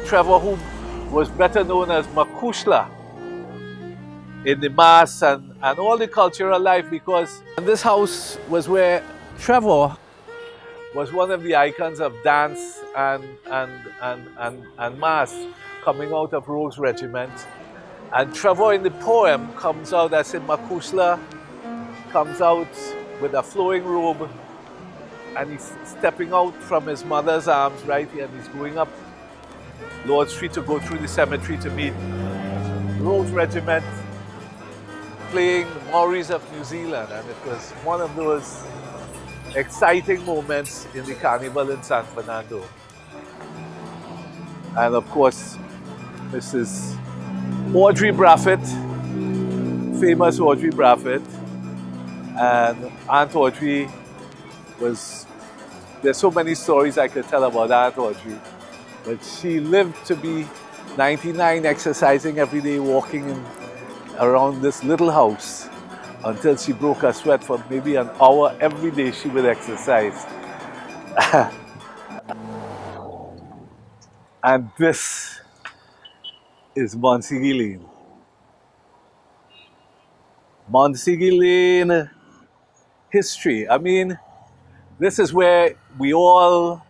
Trevor, who was better known as Makushla in the mass and all the cultural life, because this house was where Trevor was one of the icons of dance and mass coming out of Rogue's Regiment. And Trevor in the poem comes out as in Makushla, comes out with a flowing robe, and he's stepping out from his mother's arms right here, and he's going up Lord Street to go through the cemetery to meet Rogue's Regiment playing Maoris of New Zealand. And it was one of those exciting moments in the carnival in San Fernando. And of course, Mrs. Audrey Braffett, famous Audrey Braffett, and Aunt Audrey there's so many stories I could tell about Aunt Audrey, but she lived to be 99, exercising every day, walking around this little house until she broke a sweat. For maybe an hour every day she would exercise. And this is Monsignor Lane. Monsignor Lane history. I mean, this is where we all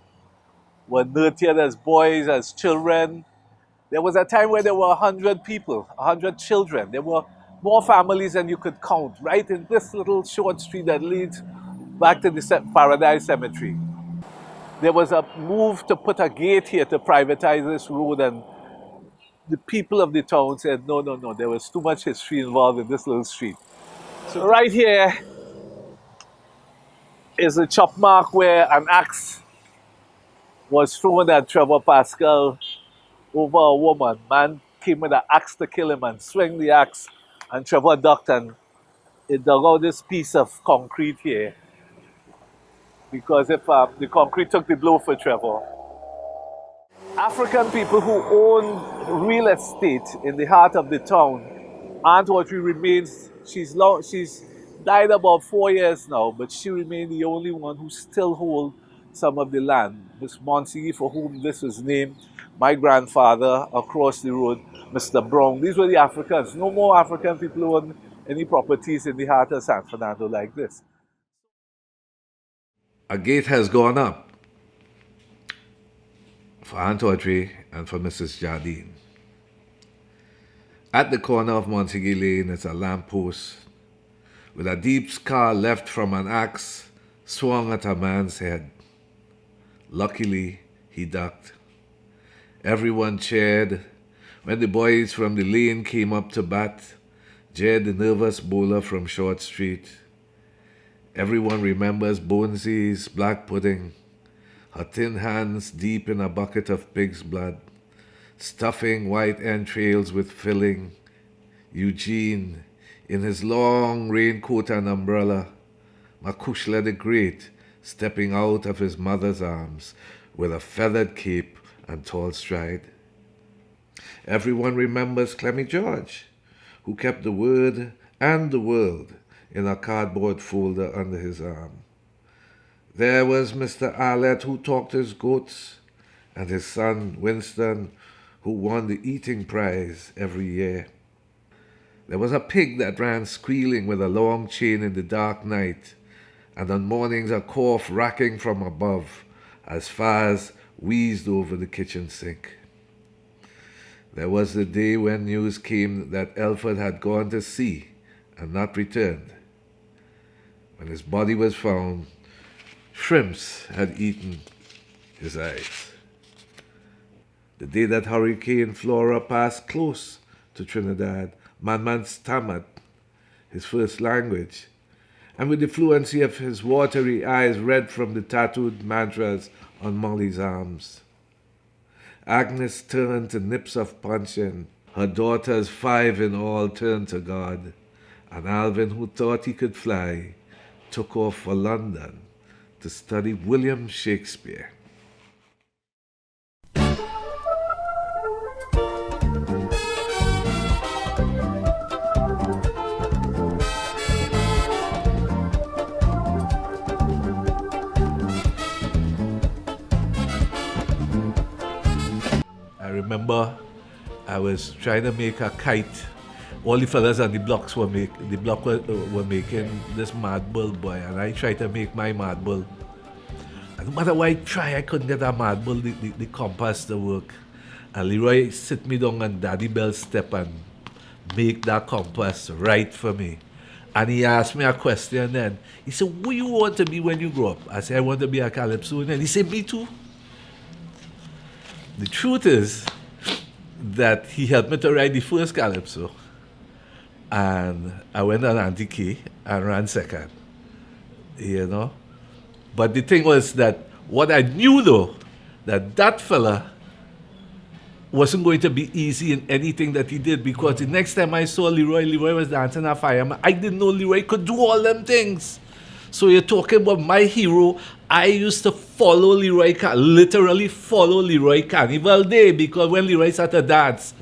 were nurtured as boys, as children. There was a time where there were 100 people, 100 children. There were more families than you could count, right in this little short street that leads back to the Paradise Cemetery. There was a move to put a gate here to privatize this road, and the people of the town said, no, there was too much history involved in this little street. So right here is a chop mark where an axe was thrown at Trevor Pascal over a woman. Man came with an axe to kill him and swung the axe, and Trevor ducked, and it dug out this piece of concrete here, because if the concrete took the blow for Trevor. African people who own real estate in the heart of the town, Aunt Audrey remains, she's died about 4 years now, but she remained the only one who still holds some of the land. Miss Monsignor, for whom this was named, my grandfather across the road, Mr. Brown. These were the Africans. No more African people own any properties in the heart of San Fernando like this. A gate has gone up for Aunt Audrey and for Mrs. Jardine. At the corner of Monsignor Lane is a lamppost with a deep scar left from an axe swung at a man's head. Luckily, he ducked. Everyone cheered when the boys from the lane came up to bat, jeered the nervous bowler from Short Street. Everyone remembers Bonesy's black pudding, her thin hands deep in a bucket of pig's blood, stuffing white entrails with filling, Eugene in his long raincoat and umbrella, Makushla the Great stepping out of his mother's arms with a feathered cape and tall stride. Everyone remembers Clemmy George, who kept the word and the world in a cardboard folder under his arm. There was Mr. Arlett, who talked his goats, and his son Winston, who won the eating prize every year. There was a pig that ran squealing with a long chain in the dark night, and on mornings a cough racking from above as Faz wheezed over the kitchen sink. There was the day when news came that Elford had gone to sea and not returned. When his body was found, shrimps had eaten his eyes. The day that Hurricane Flora passed close to Trinidad, Man stammered his first language, and with the fluency of his watery eyes read from the tattooed mantras on Molly's arms. Agnes turned to nips of puncheon. Her daughters, 5 in all, turned to God, and Alvin, who thought he could fly, took off for London to study William Shakespeare. I remember I was trying to make a kite. All the fellas on the blocks were making this mad bull boy, and I tried to make my mad bull. And no matter what I try, I couldn't get that mad bull, the compass to work. And Leroy sit me down on Daddy Bell's step and make that compass right for me. And he asked me a question then. He said, "What you want to be when you grow up?" I said, "I want to be a calypso." And he said, "Me too." The truth is that he helped me to write the first calypso. And I went on anti-key and ran second, you know. But the thing was that what I knew though, that fella wasn't going to be easy in anything that he did, because the next time I saw Leroy was dancing a fireman. I didn't know Leroy could do all them things. So you're talking about my hero. I used to follow literally follow Leroy Carnival Day, because when Leroy started to dance,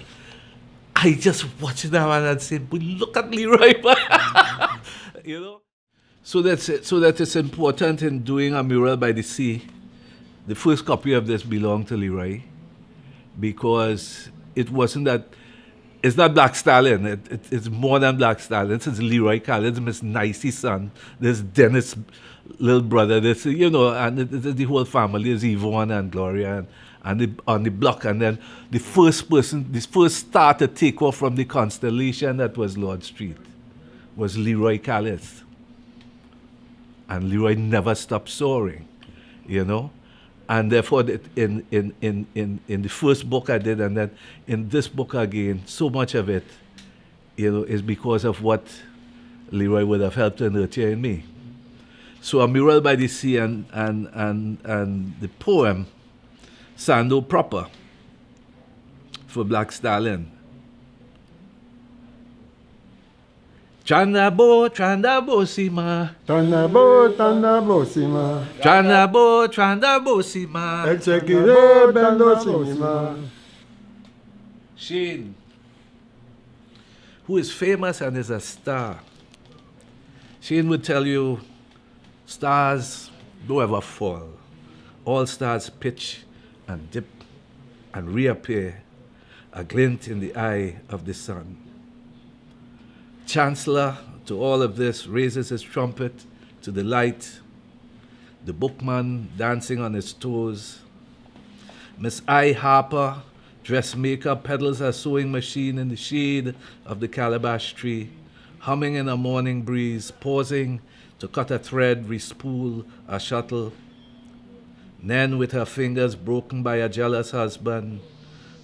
I just watched that man and said, "But look at Leroy," you know. So that's it. So that it's important in doing a mural by the sea. The first copy of this belonged to Leroy, because it wasn't that. It's not Black Stalin. It's more than Black Stalin. It's Leroy Calliste, Miss Nicey's son. There's Dennis' little brother. There's, you know, and the whole family is Yvonne and Gloria on the block. And then the first star to take off from the constellation that was Lord Street was Leroy Calliste. And Leroy never stopped soaring, you know. And therefore, in the first book I did, and then in this book again, so much of it, you know, is because of what Leroy would have helped to nurture in me. So a mural by the sea and the poem Sando Proper for Black Stalin. Chanabo, Chanabo Sima. Tanabo Sima. Chanabo, Chanabo Sima. Exekire Bendo Sima. Shane, who is famous and is a star. Shane would tell you, stars don't ever fall. All stars pitch and dip and reappear, a glint in the eye of the sun. Chancellor to all of this raises his trumpet to the light, the bookman dancing on his toes. Miss I. Harper, dressmaker, peddles her sewing machine in the shade of the calabash tree, humming in a morning breeze, pausing to cut a thread, respool a shuttle. Then, with her fingers broken by a jealous husband,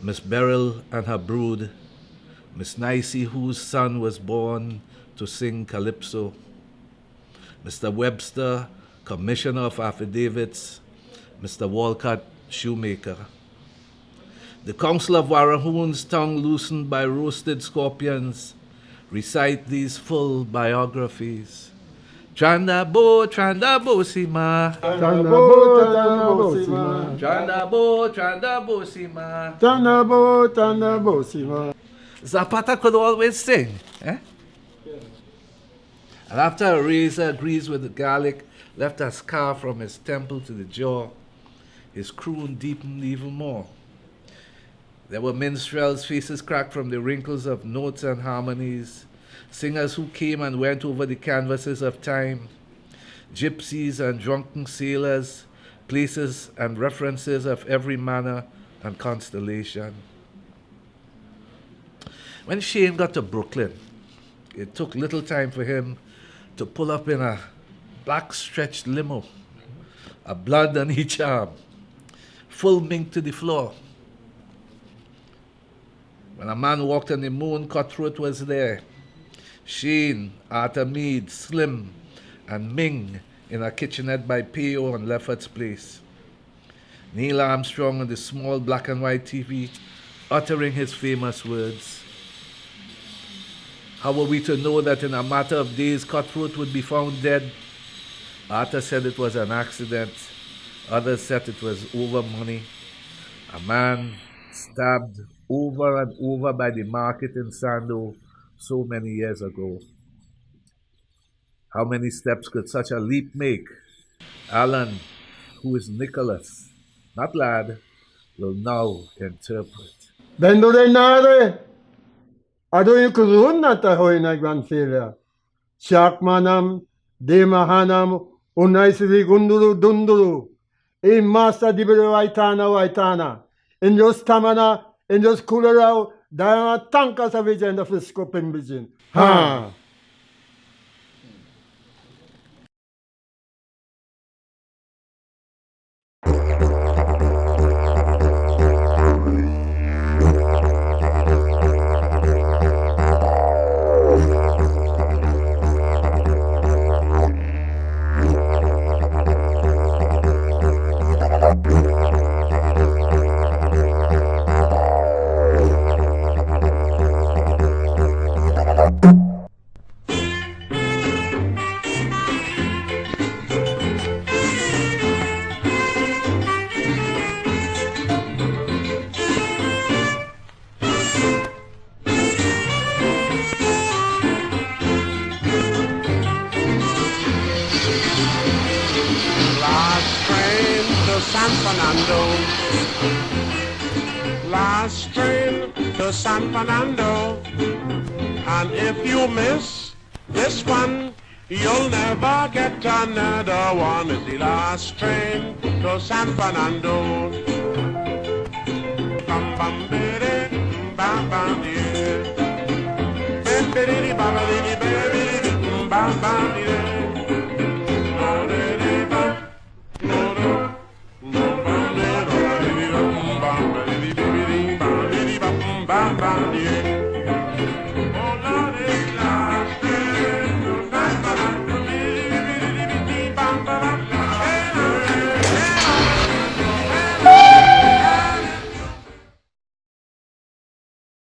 Miss Beryl and her brood, Miss Nicey, whose son was born to sing calypso, Mr. Webster, commissioner of affidavits, Mr. Walcott, shoemaker. The Council of Warrahoons, tongue loosened by roasted scorpions, recite these full biographies. Trandabo, Trandabo Sima. Tanabo Sima. Trandabo, Trandabo Sima. Tanabo Sima. Zapata could always sing. Eh? And after a razor agrees with the garlic, left a scar from his temple to the jaw, his croon deepened even more. There were minstrels, faces cracked from the wrinkles of notes and harmonies, singers who came and went over the canvases of time, gypsies and drunken sailors, places and references of every manner and constellation. When Shane got to Brooklyn, it took little time for him to pull up in a black stretched limo, a blood on each arm, full mink to the floor. When a man walked on the moon, Cutthroat was there. Shane, Arthur Meade, Slim, and Ming in a kitchenette by Peo on Lefferts Place. Neil Armstrong on the small black and white TV, uttering his famous words. How were we to know that in a matter of days Cutthroat would be found dead? Arthur said it was an accident. Others said it was over money. A man stabbed over and over by the market in Sando so many years ago. How many steps could such a leap make? Alan, who is Nicholas, not lad, will now interpret. Vendo denare. Ado yung kurun na tahoy na Grandfilia. Siyak manam, de mahanam, unay sili gunduru dunduru. E masa dibere waitana. In Diyos tamana, in Diyos kularaw, dahil nga tangka sa vision na fisco pimbizin. Ha! San Fernando. Last train to San Fernando. And if you miss this one, you'll never get another one. It's the last train to San Fernando. Bam bam bidi, bam bam bidi. Bam bidi bam bidi bidi, bam bam bidi. Yeah.